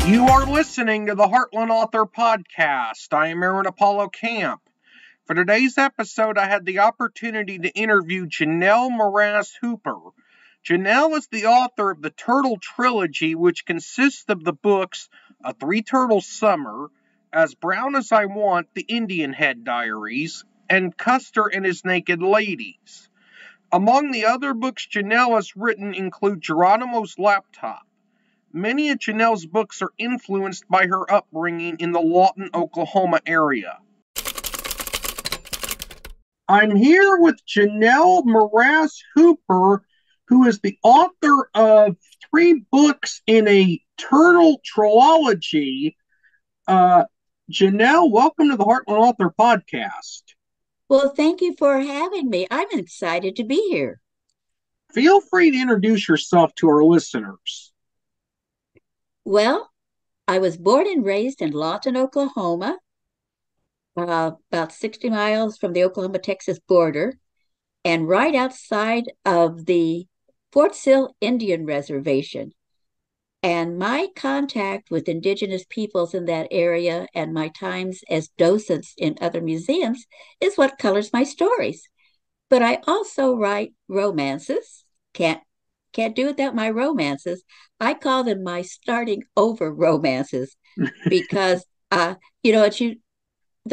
You are listening to the Heartland Author Podcast. I am Aaron Apollo Camp. For today's episode, I had the opportunity to interview Janelle Meraz Hooper. Janelle is the author of the Turtle Trilogy, which consists of the books A Three-Turtle Summer, As Brown as I Want, the Indianhead Diaries, and Custer and His Naked Ladies. Among the other books Janelle has written include Geronimo's Laptop. Many of Janelle's books are influenced by her upbringing in the Lawton, Oklahoma area. I'm here with Janelle Meraz Hooper, who is the author of 3 books in a Turtle Trilogy. Janelle, welcome to the Heartland Author Podcast. Well, thank you for having me. I'm excited to be here. Feel free to introduce yourself to our listeners. Well, I was born and raised in Lawton, Oklahoma, about 60 miles from the Oklahoma-Texas border, and right outside of the Fort Sill Indian Reservation. And my contact with Indigenous peoples in that area and my times as docents in other museums is what colors my stories. But I also write romances. Can't do without my romances. I call them my starting over romances because they're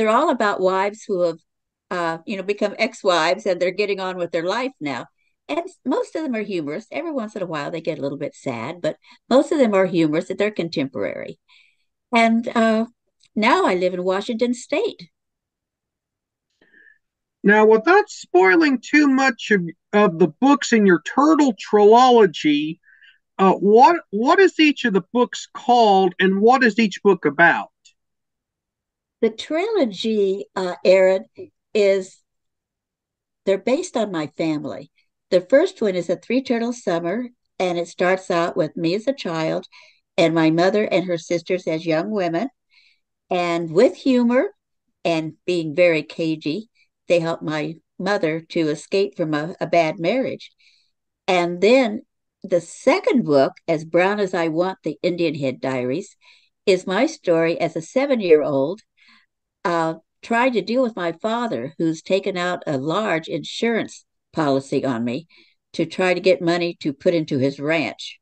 all about wives who have become ex-wives and they're getting on with their life now. And most of them are humorous. Every once in a while they get a little bit sad, but most of them are humorous and they're contemporary. And now I live in Washington State. Now, without spoiling too much of the books in your Turtle Trilogy, what is each of the books called, and what is each book about? The trilogy, Aaron, they're based on my family. The first one is A Three-Turtle Summer, and it starts out with me as a child and my mother and her sisters as young women. And with humor and being very cagey, they helped my mother to escape from a bad marriage. And then the second book, As Brown as I Want, the Indianhead Diaries, is my story as a 7-year-old trying to deal with my father, who's taken out a large insurance policy on me to try to get money to put into his ranch.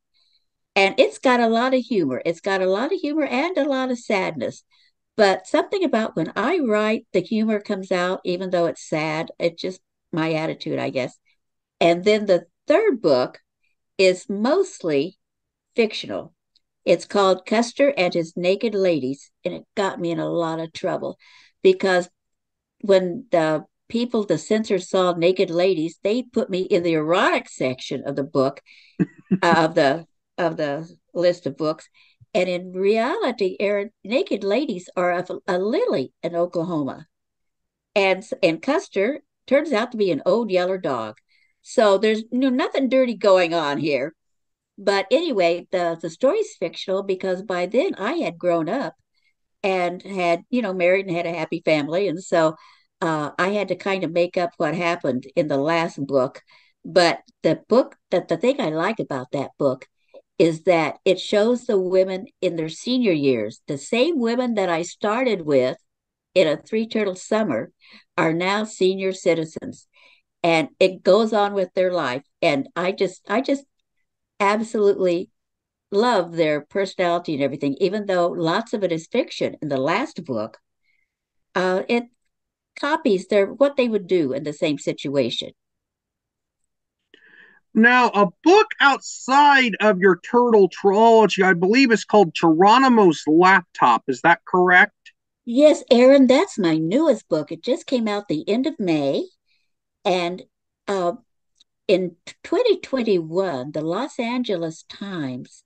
And it's got a lot of humor. It's got a lot of humor and a lot of sadness. But something about when I write, the humor comes out, even though it's sad. It's just my attitude, I guess. And then the third book is mostly fictional. It's called Custer and His Naked Ladies, and it got me in a lot of trouble because when the censors saw naked ladies, they put me in the erotic section of the book, of the list of books. And in reality, Aaron, naked ladies are a lily in Oklahoma. And Custer turns out to be an old yeller dog. So there's nothing dirty going on here. But anyway, the story's fictional because by then I had grown up and had, married and had a happy family. And so I had to kind of make up what happened in the last book. But the thing I like about that book is that it shows the women in their senior years, the same women that I started with in A Three-Turtle Summer are now senior citizens. And it goes on with their life. And I just absolutely love their personality and everything, even though lots of it is fiction in the last book. It copies what they would do in the same situation. Now, a book outside of your Turtle Trilogy, I believe, is called Geronimo's Laptop. Is that correct? Yes, Aaron, that's my newest book. It just came out the end of May. And uh, in 2021, the Los Angeles Times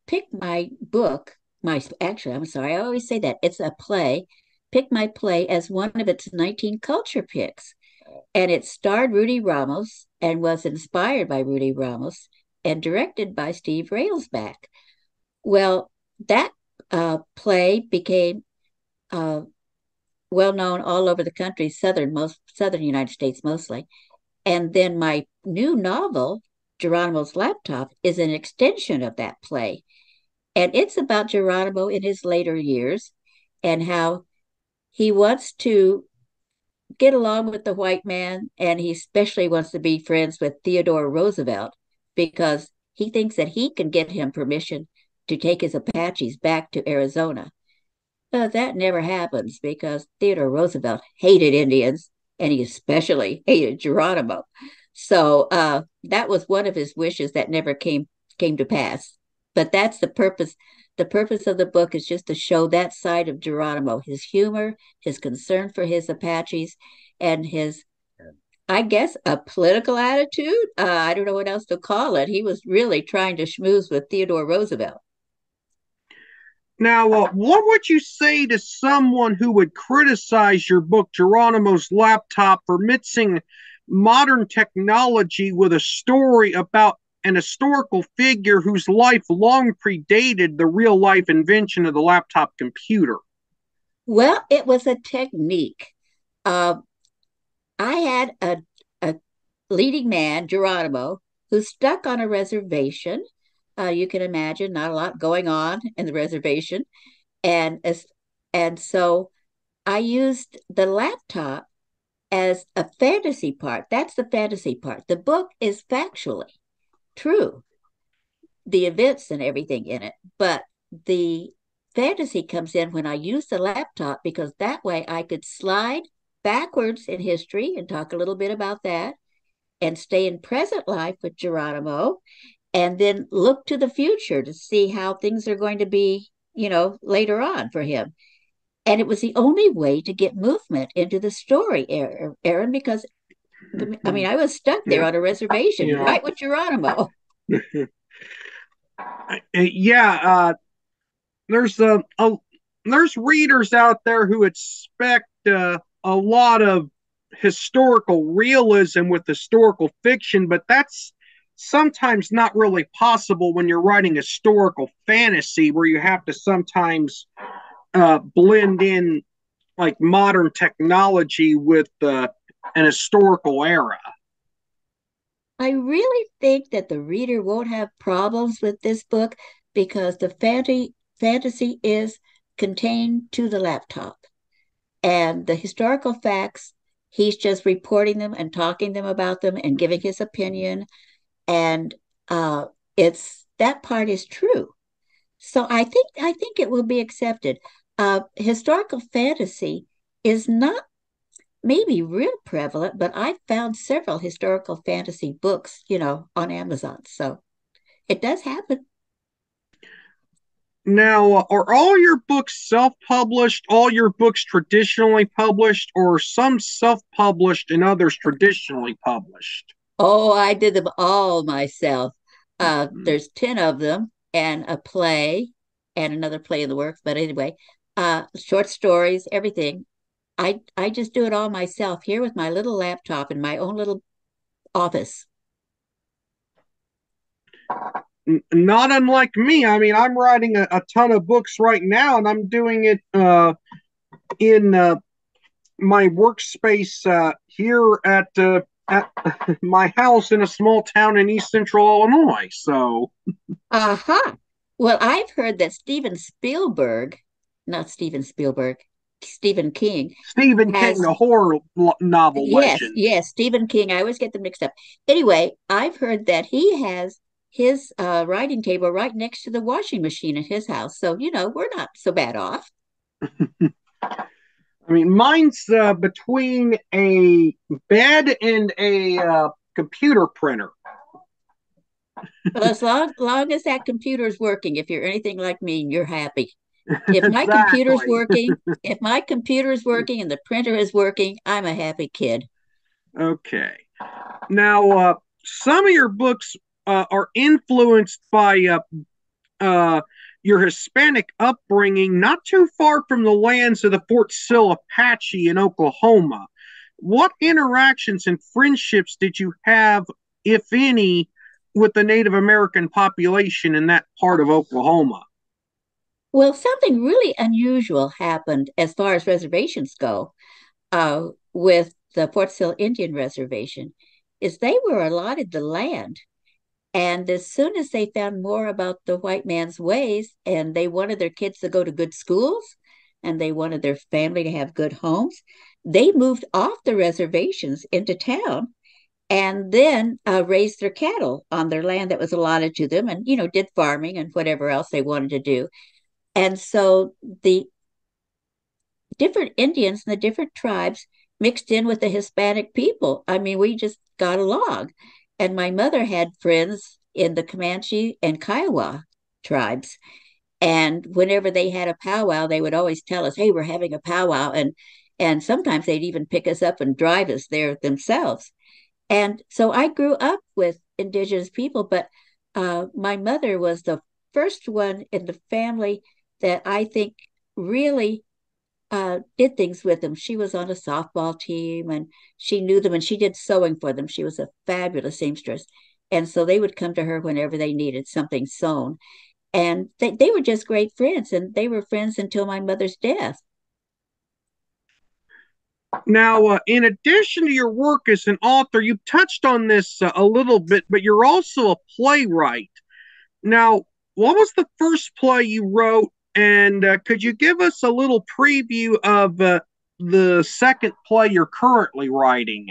picked my book, I'm sorry, I always say that. It's a play, picked my play as one of its 19 culture picks. And it starred Rudy Ramos and was inspired by Rudy Ramos and directed by Steve Railsback. Well, that play became uh, well known all over the country, southern United States mostly. And then my new novel, Geronimo's Laptop, is an extension of that play. And it's about Geronimo in his later years and how he wants to get along with the white man, and he especially wants to be friends with Theodore Roosevelt because he thinks that he can get him permission to take his Apaches back to Arizona. But that never happens because Theodore Roosevelt hated Indians and he especially hated Geronimo. So that was one of his wishes that never came to pass. But that's the purpose. The purpose of the book is just to show that side of Geronimo, his humor, his concern for his Apaches, and his, I guess, a political attitude. I don't know what else to call it. He was really trying to schmooze with Theodore Roosevelt. Now, what would you say to someone who would criticize your book, Geronimo's Laptop, for mixing modern technology with a story about an historical figure whose life long predated the real life invention of the laptop computer? Well, it was a technique. Uh, I had a leading man, Geronimo, who's stuck on a reservation. You can imagine not a lot going on in the reservation. And as and so I used the laptop as a fantasy part. That's the fantasy part. The book is factually true, the events and everything in it, but the fantasy comes in when I use the laptop because that way I could slide backwards in history and talk a little bit about that and stay in present life with Geronimo and then look to the future to see how things are going to be, later on for him. And it was the only way to get movement into the story, Aaron, because I mean, I was stuck there Yeah, on a reservation, yeah, right with Geronimo. yeah. There's there's readers out there who expect a lot of historical realism with historical fiction, but that's sometimes not really possible when you're writing historical fantasy, where you have to sometimes blend in like modern technology with an historical era. I really think that the reader won't have problems with this book because the fantasy is contained to the laptop. And the historical facts, he's just reporting them and talking them about them and giving his opinion. And it's that part is true. So I think it will be accepted. Historical fantasy is not maybe real prevalent, but I found several historical fantasy books, on Amazon. So it does happen. Now, are all your books self published, all your books traditionally published, or some self published and others traditionally published? Oh, I did them all myself. There's 10 of them and a play and another play in the works. But anyway, short stories, everything. I just do it all myself here with my little laptop in my own little office. Not unlike me. I mean, I'm writing a ton of books right now, and I'm doing it in my workspace here at my house in a small town in East Central Illinois. So Aha. Well, I've heard that not Steven Spielberg, Stephen King Stephen King, has, the horror novel yes, legend. yes, Stephen King. I always get them mixed up. Anyway, I've heard that he has his writing table right next to the washing machine in his house. So, we're not so bad off. I mean, mine's between a bed and a computer printer. But as long as that computer is working, if you're anything like me, you're happy. Exactly. If my computer is working and the printer is working, I'm a happy kid. Okay. Now, some of your books are influenced by uh, your Hispanic upbringing, not too far from the lands of the Fort Sill Apache in Oklahoma. What interactions and friendships did you have, if any, with the Native American population in that part of Oklahoma? Well, something really unusual happened as far as reservations go with the Fort Sill Indian Reservation, is they were allotted the land And as soon as they found more about the white man's ways and they wanted their kids to go to good schools and they wanted their family to have good homes, they moved off the reservations into town and then raised their cattle on their land that was allotted to them and, did farming and whatever else they wanted to do. And so the different Indians and the different tribes mixed in with the Hispanic people. I mean, we just got along. And my mother had friends in the Comanche and Kiowa tribes. And whenever they had a powwow, they would always tell us, "Hey, we're having a powwow." And sometimes they'd even pick us up and drive us there themselves. And so I grew up with indigenous people, but my mother was the first one in the family that I think really did things with them. She was on a softball team and she knew them and she did sewing for them. She was a fabulous seamstress. And so they would come to her whenever they needed something sewn. And they were just great friends. And they were friends until my mother's death. Now, in addition to your work as an author, you've touched on this a little bit, but you're also a playwright. Now, what was the first play you wrote? And could you give us a little preview of the second play you're currently writing?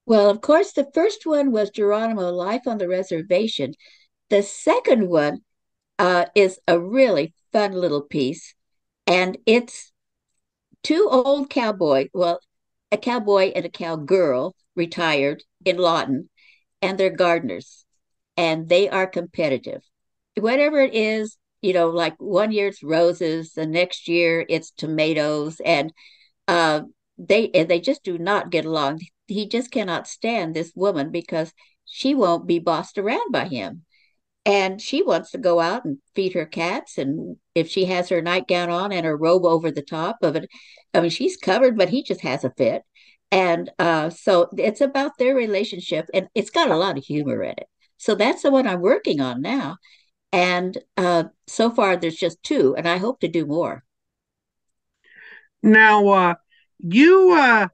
Well, of course, the first one was Geronimo, Life on the Reservation. The second one is a really fun little piece. And it's two old cowboy, well, a cowboy and a cowgirl retired in Lawton, and they're gardeners, and they are competitive. Whatever it is, like one year it's roses, the next year it's tomatoes, and uh, they just do not get along. He just cannot stand this woman because she won't be bossed around by him. And she wants to go out and feed her cats. And if she has her nightgown on and her robe over the top of it, I mean, she's covered, but he just has a fit. And so it's about their relationship, and it's got a lot of humor in it. So that's the one I'm working on now. And so far, there's just two, and I hope to do more. Now, you,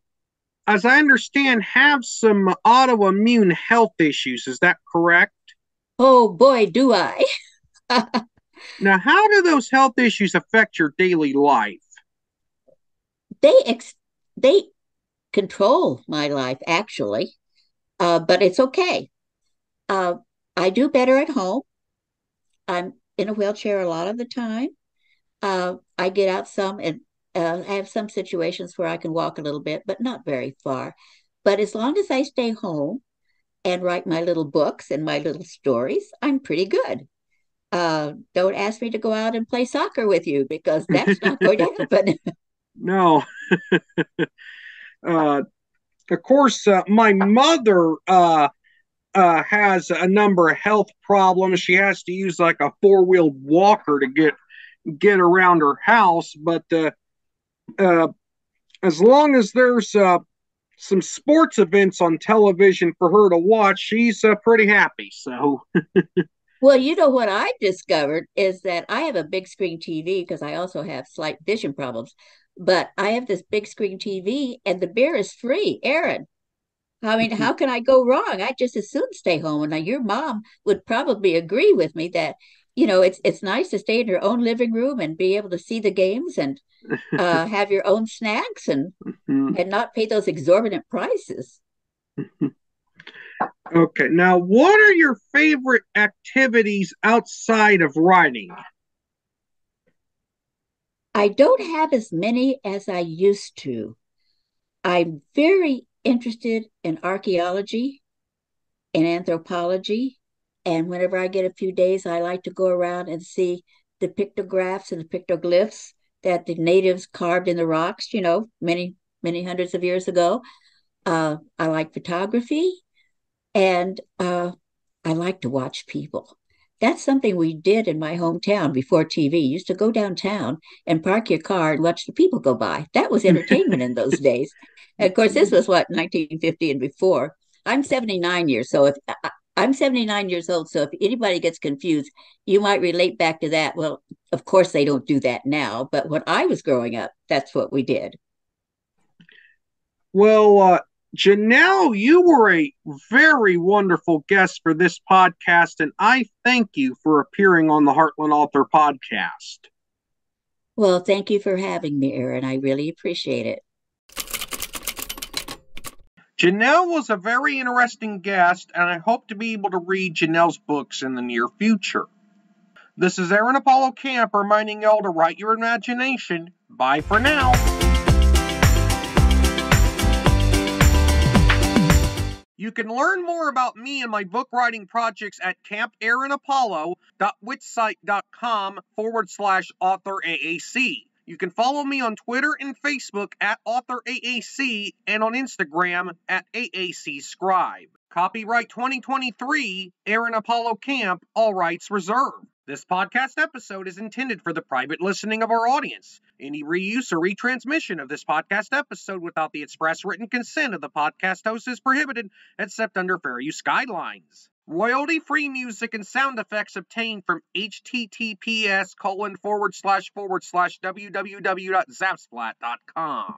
as I understand, have some autoimmune health issues. Is that correct? Oh boy, do I. Now, how do those health issues affect your daily life? They control my life, actually, but it's okay. Uh, I do better at home. I'm in a wheelchair a lot of the time. I get out some and I have some situations where I can walk a little bit, but not very far. But as long as I stay home and write my little books and my little stories, I'm pretty good. Don't ask me to go out and play soccer with you because that's not going to happen. No. uh, of course, my mother has a number of health problems. She has to use like a four-wheeled walker to get around her house. But uh, as long as there's some sports events on television for her to watch, she's pretty happy. So, Well, you know what I discovered is that I have a big screen TV because I also have slight vision problems. But I have this big screen TV and the beer is free. Aaron, I mean, how can I go wrong? I just as soon stay home. And now your mom would probably agree with me that, it's nice to stay in your own living room and be able to see the games and have your own snacks and not pay those exorbitant prices. okay. Now, what are your favorite activities outside of writing? I don't have as many as I used to. I'm very interested in archaeology and anthropology. And whenever I get a few days, I like to go around and see the pictographs and the pictoglyphs that the natives carved in the rocks, many, many hundreds of years ago. I like photography and I like to watch people. That's something we did in my hometown before TV. You used to go downtown and park your car and watch the people go by. That was entertainment in those days. And of course, this was what 1950 and before. I'm 79 years, so if I'm 79 years old, so if anybody gets confused, you might relate back to that. Well, of course they don't do that now, but when I was growing up, that's what we did. Well, Janelle, you were a very wonderful guest for this podcast, and I thank you for appearing on the Heartland Author podcast. Well, thank you for having me, Erin. I really appreciate it. Janelle was a very interesting guest, and I hope to be able to read Janelle's books in the near future. This is Aaron Apollo Camp reminding y'all to write your imagination. Bye for now. You can learn more about me and my book writing projects at campaaronapollo.wixsite.com/authoraac. You can follow me on Twitter and Facebook at AuthorAAC and on Instagram at AACScribe. Copyright 2023, Aaron Apollo Camp, all rights reserved. This podcast episode is intended for the private listening of our audience. Any reuse or retransmission of this podcast episode without the express written consent of the podcast host is prohibited, except under fair use guidelines. Royalty-free music and sound effects obtained from https://www.zapsplat.com.